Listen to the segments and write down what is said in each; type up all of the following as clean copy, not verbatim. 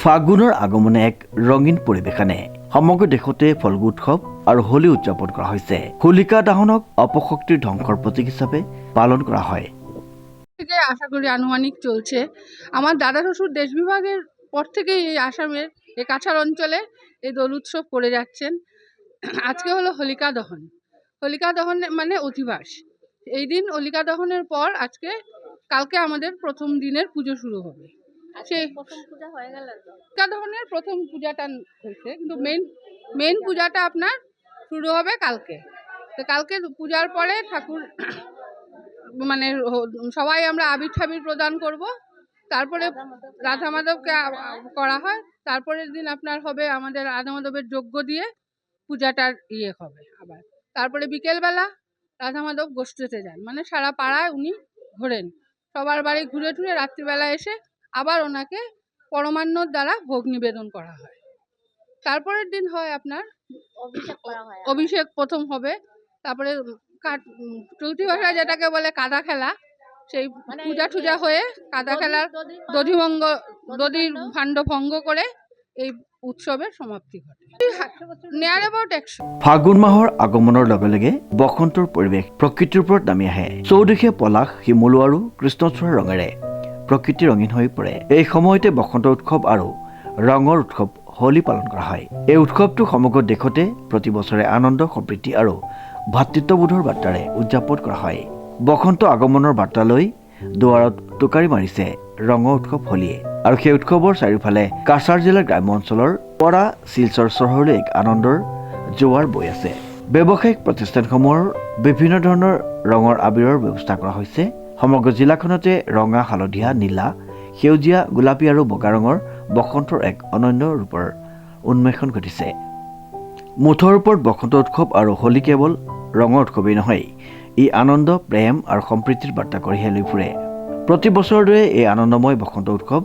ফাগুনৰ আগমনে এক ৰঙীন পৰিৱেশ আনে। সমগ্ৰ দেশতে ফল্গু উৎসৱ আৰু হোলী উদযাপন কৰা হৈছে। হোলিকা দহনক অপশক্তিৰ ধ্বংসৰ প্ৰতীক হিচাপে পালন কৰা হয়। আশা করি আনুমানিক চলছে। আমার দাদা শ্বশুর দেশ বিভাগের পর থেকেই এই আসামের এই কাছাড় অঞ্চলে এই দোল উৎসব করে যাচ্ছেন। আজকে হলো হোলিকা দহন। হোলিকা দহন মানে অধিবাস। এই দিন হোলিকা দহনের পর কালকে আমাদের প্রথম দিনের পুজো শুরু হবে। সেই প্রথম পূজা হয়ে গেল তো। হোলিকা দহনের প্রথম পূজাটা হয়েছে, কিন্তু মেইন পূজাটা আপনার শুরু হবে কালকে। তো কালকে পূজার পরে ঠাকুর মানে সবাই আমরা আবির ঠাবির প্রদান করব। তারপরে রাধা মাধবকে করা হয়। তারপরের দিন আপনার হবে আমাদের রাধা মাধবের যজ্ঞ দিয়ে পূজাটার হবে আবার। তারপরে বিকেলবেলা রাধা মাধব গোষ্ঠীতে যান, মানে সারা পাড়ায় উনি ঘোরেন, সবার বাড়ি ঘুরে টুরে রাত্রিবেলা এসে আবার ওনাকে পরমান্নর দ্বারা ভোগ নিবেদন করা হয়। তারপরের দিন হয় আপনার অভিষেক করা হয়। অভিষেক প্রথম হবে। তারপরে চলতি ভাষায় যেটাকে বলে কাদা খেলা, সেই পূজা টুজা হয়ে কাদা খেলার দধির ভাণ্ড ভঙ্গ করে এই উৎসবের সমাপ্তি ঘটে। Near about 100। ফাগুন মাহৰ আগমনৰ লগে লগে বসন্তৰ পৰিৱেশ প্ৰকৃতিৰ ওপৰত নামি আহে। চৌদিশে পলাশ, শিমলু আৰু কৃষ্ণচূড়াৰ ৰঙেৰে প্ৰকৃতি ৰঙীন হৈ পৰে। এই সময়তে বসন্ত উৎসৱ আৰু ৰঙৰ উৎসৱ হোলী পালন কৰা হয়। এই উৎসৱটো সমগ্ৰ দেশতে প্ৰতি বছৰে আনন্দ, সম্প্ৰীতি আৰু ভাতৃত্ববোধৰ বাৰ্তাৰে উদযাপন কৰা হয়। বসন্ত আগমনৰ বাৰ্তা লৈ দুৱাৰত টোকাৰি মাৰিছে ৰঙৰ উৎসৱ হোলীয়ে। আৰু সেই উৎসৱৰ চাৰিওফালে কাছাৰ জিলাৰ গ্ৰাম্য অঞ্চলৰ পৰা শিলচৰ চহৰলৈ এক আনন্দৰ জোৱাৰ বৈ আছে। ব্যৱসায়িক প্ৰতিষ্ঠানসমূহৰ বিভিন্ন ধৰণৰ ৰঙৰ আবিৰৰ ব্যৱস্থা কৰা হৈছে। সমগ্ৰ জিলাখনতে ৰঙা, হালধীয়া, নীলা, সেউজীয়া, গোলাপী আৰু বগা ৰঙৰ বসন্তৰ এক অনন্য ৰূপৰ উন্মেষণ ঘটিছে। মুঠৰ ওপৰত বসন্ত উৎসৱ আৰু হোলী কেৱল ৰঙৰ উৎসৱেই নহয়, ই আনন্দ, প্ৰেম আৰু সম্প্ৰীতিৰ বাৰ্তা কঢ়িয়াই লৈ ফুৰে। প্ৰতি বছৰৰ দৰে এই আনন্দময় বসন্ত উৎসৱ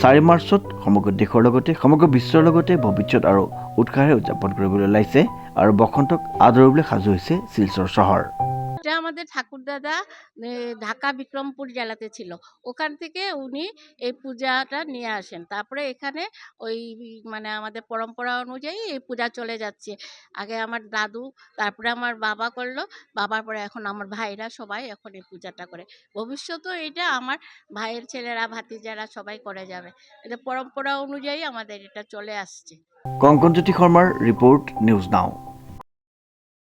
4 মাৰ্চত সমগ্ৰ দেশৰ লগতে সমগ্ৰ বিশ্বৰ লগতে ভৱিষ্যত আৰু উৎসাহেৰে উদযাপন কৰিবলৈ ওলাইছে আৰু বসন্তক আদৰিবলৈ সাজু হৈছে শিলচৰ চহৰ। এটা আমাদের ঠাকুরদাদা ঢাকা বিক্রমপুর জেলাতে ছিল, ওখান থেকে উনি এই পূজাটা নিয়ে আসেন। তারপরে এখানে ওই মানে আমাদের পরম্পরা অনুযায়ী এই পূজা চলে যাচ্ছে। আগে আমার দাদু, তারপরে আমার বাবা করলো, বাবার পরে এখন আমার ভাইরা সবাই এখন এই পূজাটা করে। ভবিষ্যতেও এটা আমার ভাইয়ের ছেলেরা, ভাতিজারা সবাই করে যাবে। এটা পরম্পরা অনুযায়ী আমাদের এটা চলে আসছে। কংকনজ্যোতি শৰ্মাৰ ৰিপৰ্ট, নিউজ নাও।